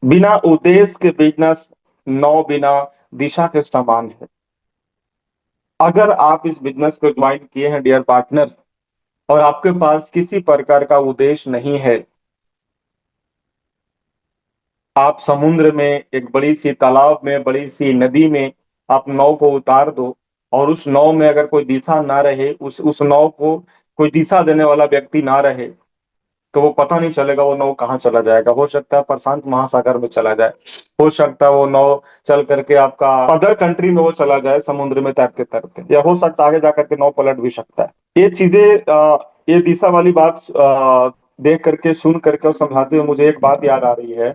बिना उद्देश्य के बिजनेस नौ बिना दिशा के समान है। अगर आप इस बिजनेस को ज्वाइन किए हैं डियर पार्टनर्स, और आपके पास किसी प्रकार का उद्देश्य नहीं है, आप समुद्र में, एक बड़ी सी तालाब में, बड़ी सी नदी में आप नाव को उतार दो, और उस नाव में अगर कोई दिशा ना रहे, उस नाव को कोई दिशा देने वाला व्यक्ति ना रहे, तो वो पता नहीं चलेगा वो नाव कहाँ चला जाएगा। हो सकता है प्रशांत महासागर में चला जाए, हो सकता है वो नाव चल करके आपका अदर कंट्री में वो चला जाए समुद्र में तैरते तैरते, या हो सकता है आगे जाकर के नाव पलट भी सकता है। ये चीजें ये दिशा वाली बात देख करके, सुन करके और समझाते हुए मुझे एक बात याद आ रही है।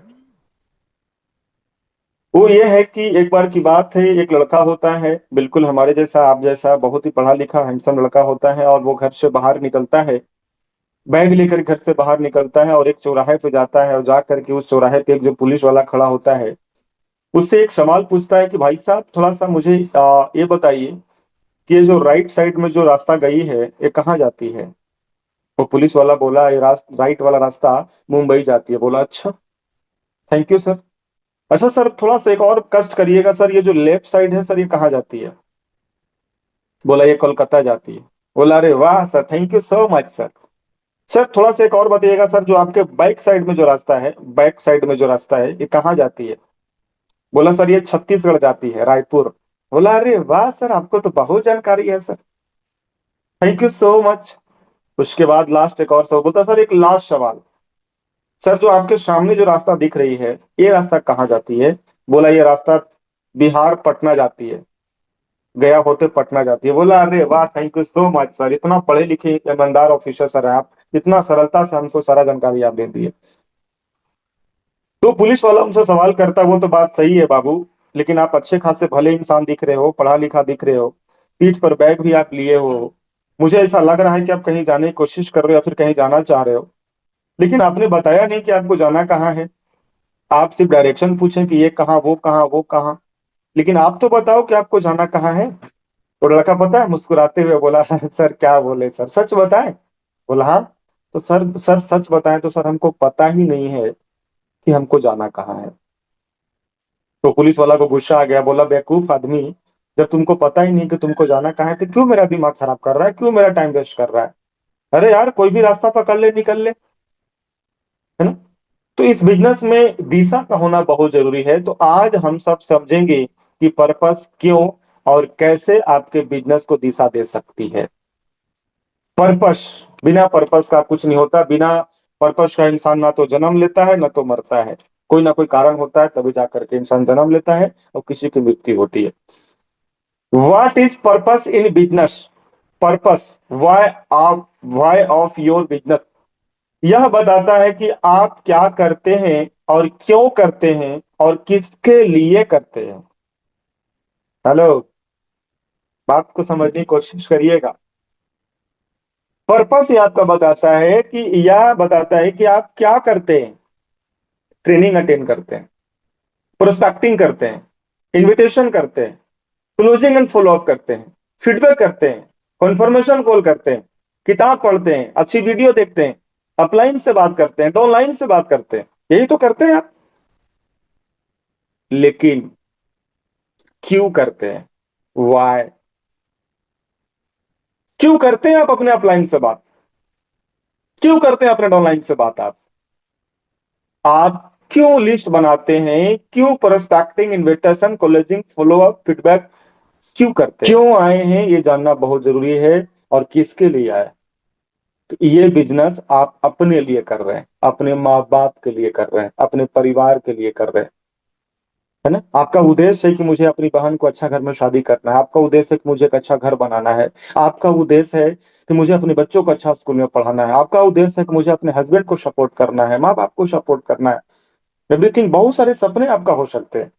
वो ये है कि एक बार की बात है, एक लड़का होता है बिल्कुल हमारे जैसा, आप जैसा, बहुत ही पढ़ा लिखा हैंडसम लड़का होता है, और वो घर से बाहर निकलता है, बैग लेकर घर से बाहर निकलता है और एक चौराहे पे जाता है, और जा करके उस चौराहे पे एक जो पुलिस वाला खड़ा होता है, उससे एक सवाल पूछता है कि भाई साहब थोड़ा सा मुझे ये बताइए कि ये जो राइट साइड में जो रास्ता गई है ये कहाँ जाती है। वो पुलिस वाला बोला ये राइट वाला रास्ता मुंबई जाती है। बोला अच्छा, थैंक यू सर। अच्छा सर, थोड़ा सा एक और कष्ट करिएगा सर, ये जो लेफ्ट साइड है सर ये कहाँ जाती है। बोला ये कोलकाता जाती है। बोला अरे वाह sir, thank you so much sir. Sir थोड़ा सा एक और बताइएगा सर, जो आपके बैक साइड में जो रास्ता है, बैक साइड में जो रास्ता है ये कहाँ जाती है। बोला सर ये छत्तीसगढ़ जाती है, रायपुर। बोला अरे वाह सर, आपको तो बहुत जानकारी है sir, thank you so much. उसके बाद लास्ट एक और सवाल बोलता, सर एक लास्ट सवाल, सर जो आपके सामने जो रास्ता दिख रही है ये रास्ता कहाँ जाती है। बोला ये रास्ता बिहार पटना जाती है, गया होते पटना जाती है। बोला अरे वाह, thank you so much sir, इतना पढ़े लिखे ईमानदार ऑफिसर सर है आप, इतना सरलता से हमको सारा जानकारी आप दे दी है। तो पुलिस वाला उनसे सवाल करता, वो तो बात सही है बाबू, लेकिन आप अच्छे खासे भले इंसान दिख रहे हो, पढ़ा लिखा दिख रहे हो, पीठ पर बैग भी आप लिए हो, मुझे ऐसा लग रहा है कि आप कहीं जाने की कोशिश कर रहे हो या फिर कहीं जाना चाह रहे हो, लेकिन आपने बताया नहीं कि आपको जाना कहाँ है। आप सिर्फ डायरेक्शन पूछे कि ये कहाँ वो कहाँ वो कहाँ, लेकिन आप तो बताओ कि आपको जाना कहाँ है। तो लड़का पता है मुस्कुराते हुए बोला सर क्या बोले सर, सच बताएं। बोला हाँ। तो सर सच बताएं तो सर हमको पता ही नहीं है कि हमको जाना कहाँ है। तो पुलिस वाला को गुस्सा आ गया, बोला बेवकूफ आदमी, जब तुमको पता ही नहीं कि तुमको जाना कहाँ है तो क्यों मेरा दिमाग खराब कर रहा है, क्यों मेरा टाइम वेस्ट कर रहा है। अरे यार कोई भी रास्ता पकड़ ले, निकल ले, है ना। तो इस बिजनेस में दिशा का होना बहुत जरूरी है। तो आज हम सब समझेंगे कि पर्पस क्यों और कैसे आपके बिजनेस को दिशा दे सकती है। पर्पस, बिना पर्पस का कुछ नहीं होता। बिना पर्पस का इंसान ना तो जन्म लेता है ना तो मरता है। कोई ना कोई कारण होता है तभी जाकर के इंसान जन्म लेता है और किसी की मृत्यु होती है। What is purpose in business. Purpose, why आप, वाई ऑफ योर बिजनेस, यह बताता है कि आप क्या करते हैं और क्यों करते हैं और किसके लिए करते हैं। हेलो, बात को समझने की कोशिश करिएगा। पर्पस ये आपका बताता है कि, यह बताता है कि आप क्या करते हैं। ट्रेनिंग अटेंड करते हैं, प्रोस्पेक्टिंग करते हैं, इनविटेशन करते हैं, क्लोजिंग एंड फॉलो अप करते हैं, फीडबैक करते हैं, कॉन्फर्मेशन कॉल करते हैं, किताब पढ़ते हैं, अच्छी वीडियो देखते हैं, अपलाइन से बात करते हैं, डाउनलाइन से बात करते हैं, यही तो करते हैं आप। लेकिन क्यों करते हैं, वाई, क्यों करते हैं आप अपने अपलाइन से बात, क्यों करते हैं अपने डाउनलाइन से बात। आप क्यों लिस्ट बनाते हैं, क्यों प्रोस्पेक्टिंग, इनविटेशन, कॉलेजिंग, फॉलो अप, फीडबैक क्यों करते हैं, क्यों आए हैं ये जानना बहुत जरूरी है, और किसके लिए आए। तो ये बिजनेस आप अपने लिए कर रहे हैं, अपने माँ बाप के लिए कर रहे हैं, अपने परिवार के लिए कर रहे हैं, है ना। आपका उद्देश्य है कि मुझे अपनी बहन को अच्छा घर में शादी करना है, आपका उद्देश्य है कि मुझे एक अच्छा घर बनाना है, आपका उद्देश्य है कि मुझे अपने बच्चों को अच्छा स्कूल में पढ़ाना है, आपका उद्देश्य है कि मुझे अपने हस्बैंड को सपोर्ट करना है, माँ बाप को सपोर्ट करना है। एवरीथिंग, बहुत सारे सपने आपका हो सकते हैं,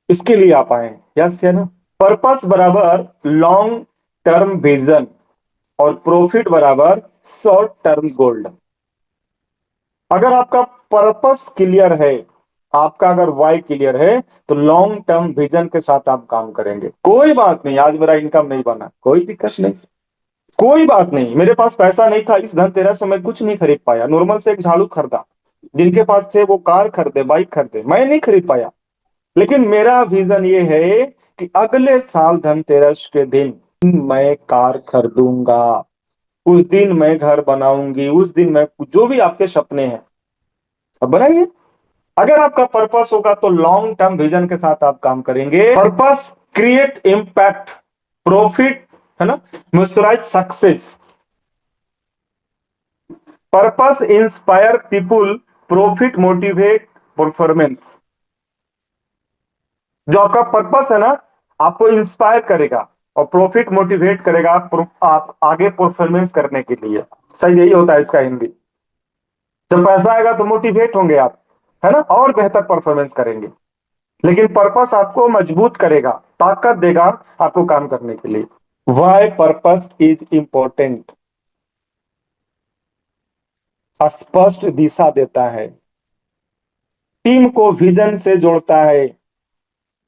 इसके लिए आप आए हैं। यस या नो। पर्पस बराबर लॉन्ग टर्म विजन, और प्रॉफिट बराबर शॉर्ट टर्म गोल्ड। अगर आपका पर्पस क्लियर है, आपका अगर वाई क्लियर है, तो लॉन्ग टर्म विजन के साथ आप काम करेंगे। कोई बात नहीं आज मेरा इनकम नहीं बना, कोई दिक्कत नहीं, कोई बात नहीं, मेरे पास पैसा नहीं था, इस धनतेरस से मैं कुछ नहीं खरीद पाया, नॉर्मल से एक झाड़ू खरीदा, जिनके पास थे वो कार खरीदे, बाइक खरीदे, मैं नहीं खरीद पाया। लेकिन मेरा विजन ये है कि अगले साल धनतेरस के दिन मैं कार खरीदूंगा, उस दिन मैं घर बनाऊंगी, उस दिन मैं, जो भी आपके सपने हैं अब बनाइए। अगर आपका पर्पस होगा तो लॉन्ग टर्म विजन के साथ आप काम करेंगे। पर्पस क्रिएट इम्पैक्ट, प्रॉफिट, है ना, moisturise success. Purpose inspire people, profit motivate performance. जो आपका पर्पस है ना, आपको इंस्पायर करेगा और प्रॉफिट मोटिवेट करेगा आप आगे परफॉर्मेंस करने के लिए। सही यही होता है इसका हिंदी। जब पैसा आएगा तो मोटिवेट होंगे आप, है ना, और बेहतर परफॉर्मेंस करेंगे। लेकिन पर्पस आपको मजबूत करेगा, ताकत देगा आपको काम करने के लिए। Why purpose is important. स्पष्ट दिशा देता है, टीम को विजन से जोड़ता है,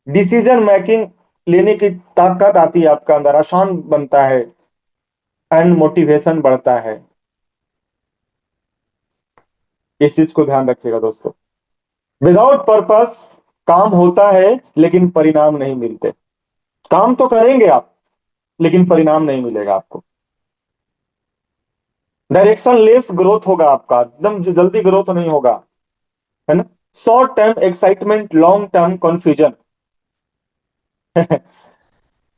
डिसीजन मेकिंग लेने की ताकत आती है आपका अंदर, आसान बनता है, एंड मोटिवेशन बढ़ता है। इस चीज को ध्यान रखिएगा दोस्तों। विदाउट पर्पस काम होता है लेकिन परिणाम नहीं मिलते। काम तो करेंगे आप लेकिन परिणाम नहीं मिलेगा आपको। डायरेक्शन लेस ग्रोथ होगा आपका, एकदम जल्दी ग्रोथ नहीं होगा, है ना। Short term excitement, long term confusion.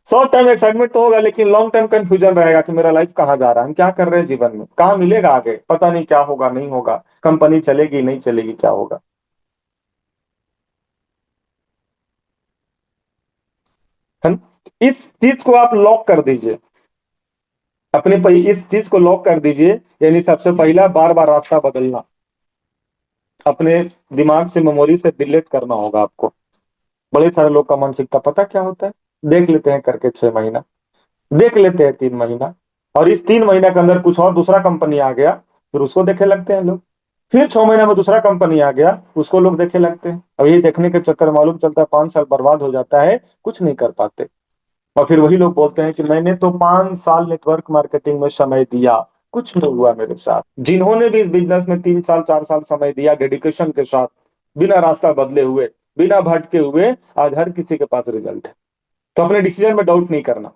Short term excitement तो होगा लेकिन लॉन्ग टर्म कंफ्यूजन रहेगा कि मेरा लाइफ कहाँ जा रहा है, हम क्या कर रहे हैं जीवन में, कहाँ मिलेगा आगे, पता नहीं क्या होगा नहीं होगा, कंपनी चलेगी नहीं चलेगी, क्या होगा, है ना। इस चीज को आप लॉक कर दीजिए, इस चीज को लॉक कर दीजिए। यानी सबसे पहला, बार बार रास्ता बदलना, अपने दिमाग से, मेमोरी से डिलीट करना होगा आपको। बड़े सारे लोग का मानसिकता पता क्या होता है, देख लेते हैं करके 6 महीना, देख लेते हैं 3 महीना, और इस 3 महीना के अंदर कुछ और दूसरा कंपनी आ गया, फिर उसको देखे लगते हैं लोग। फिर 6 महीने में दूसरा कंपनी आ गया, उसको लोग देखे लगते हैं। अब यही देखने के चक्कर में मालूम चलता है 5 साल बर्बाद हो जाता है, कुछ नहीं कर पाते। और फिर वही लोग बोलते हैं कि मैंने तो 5 साल नेटवर्क मार्केटिंग में समय दिया, कुछ नहीं हुआ मेरे साथ। जिन्होंने भी इस बिजनेस में 3 साल 4 साल समय दिया डेडिकेशन के साथ, बिना रास्ता बदले हुए, बिना भटके हुए, आज हर किसी के पास रिजल्ट है। तो अपने डिसीजन में डाउट नहीं करना,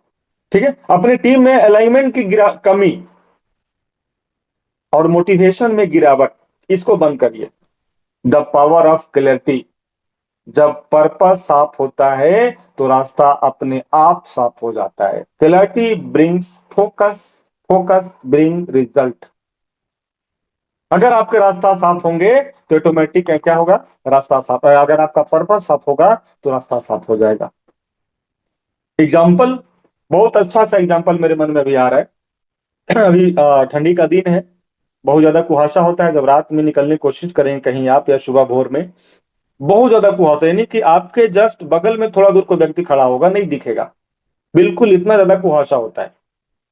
ठीक है। अपने टीम में अलाइनमेंट की कमी और मोटिवेशन में गिरावट, इसको बंद करिए। The power of clarity. जब पर्पस साफ होता है तो रास्ता अपने आप साफ हो जाता है। Clarity brings focus, focus bring result. अगर आपके रास्ता साफ होंगे तो ऑटोमेटिक क्या होगा, रास्ता साफ। अगर आपका पर्पस साफ होगा तो रास्ता साफ हो जाएगा। एग्जाम्पल, बहुत अच्छा सा एग्जाम्पल मेरे मन में भी आ रहा है। अभी ठंडी का दिन है, बहुत ज्यादा कुहासा होता है। जब रात में निकलने की कोशिश करें कहीं आप, या सुबह भोर में, बहुत ज्यादा कुहासा, यानी कि आपके जस्ट बगल में थोड़ा दूर कोई व्यक्ति खड़ा होगा, नहीं दिखेगा, बिल्कुल इतना ज्यादा कुहासा होता है।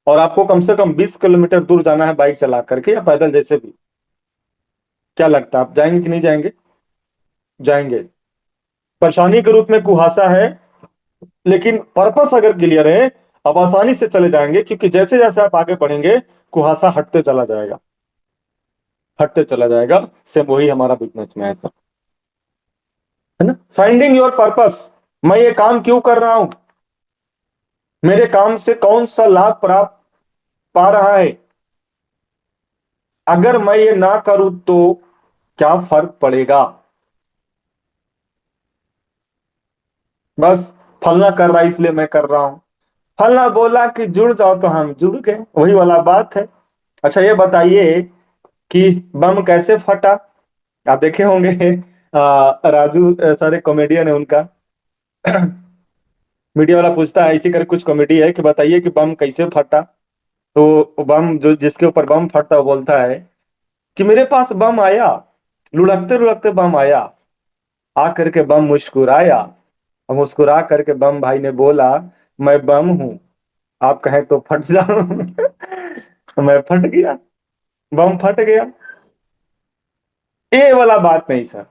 और आपको कम से कम 20 किलोमीटर दूर जाना है बाइक चला करके या पैदल, जैसे भी। क्या लगता है आप जाएंगे कि नहीं जाएंगे? जाएंगे। परेशानी के रूप में कुहासा है, लेकिन पर्पस अगर क्लियर है, आप आसानी से चले जाएंगे, क्योंकि जैसे जैसे आप आगे बढ़ेंगे कुहासा हटते चला जाएगा, हटते चला जाएगा। सेम वही हमारा बिजनेस में है सर, है ना। Finding your purpose. मैं ये काम क्यों कर रहा हूं, मेरे काम से कौन सा लाभ प्राप्त पा रहा है, अगर मैं ये ना करूं तो क्या फर्क पड़ेगा। बस फलना कर रहा है इसलिए मैं कर रहा हूं, फलना बोला कि जुड़ जाओ तो हम जुड़ गए, वही वाला बात है। अच्छा ये बताइए कि बम कैसे फटा। आप देखे होंगे, राजू सारे कॉमेडियन है उनका। मीडिया वाला पूछता है, इसी करके कुछ कॉमेडी है कि बताइए कि बम कैसे फटा। तो बम, जो जिसके ऊपर बम फटता, वो बोलता है कि मेरे पास बम आया, लुढ़कते लुढ़कते बम आया, आ करके बम मुस्कुराया, और मुस्कुरा करके बम भाई ने बोला, मैं बम हूं, आप कहें तो फट जाओ। मैं फट गया, बम फट गया। ये वाला बात नहीं सर,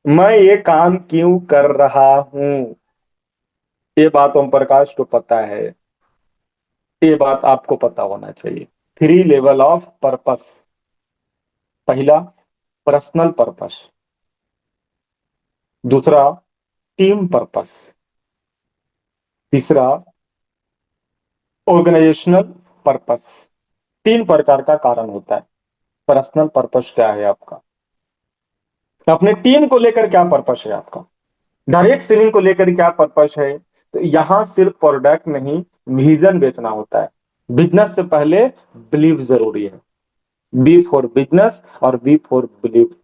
मैं ये काम क्यों कर रहा हूं, ये बात ओम प्रकाश को पता है, ये बात आपको पता होना चाहिए। 3 लेवल ऑफ पर्पस। पहला, पर्सनल पर्पस। दूसरा, टीम पर्पस। तीसरा, ऑर्गेनाइजेशनल पर्पस। तीन प्रकार का कारण होता है। पर्सनल पर्पस क्या है आपका, अपने टीम को लेकर क्या पर्पस है आपका, डायरेक्ट सेलिंग को लेकर क्या पर्पस है। तो यहां सिर्फ प्रोडक्ट नहीं, विजन बेचना होता है। बिजनेस से पहले बिलीव जरूरी है। बी फॉर बिजनेस और बी फॉर बिलीव।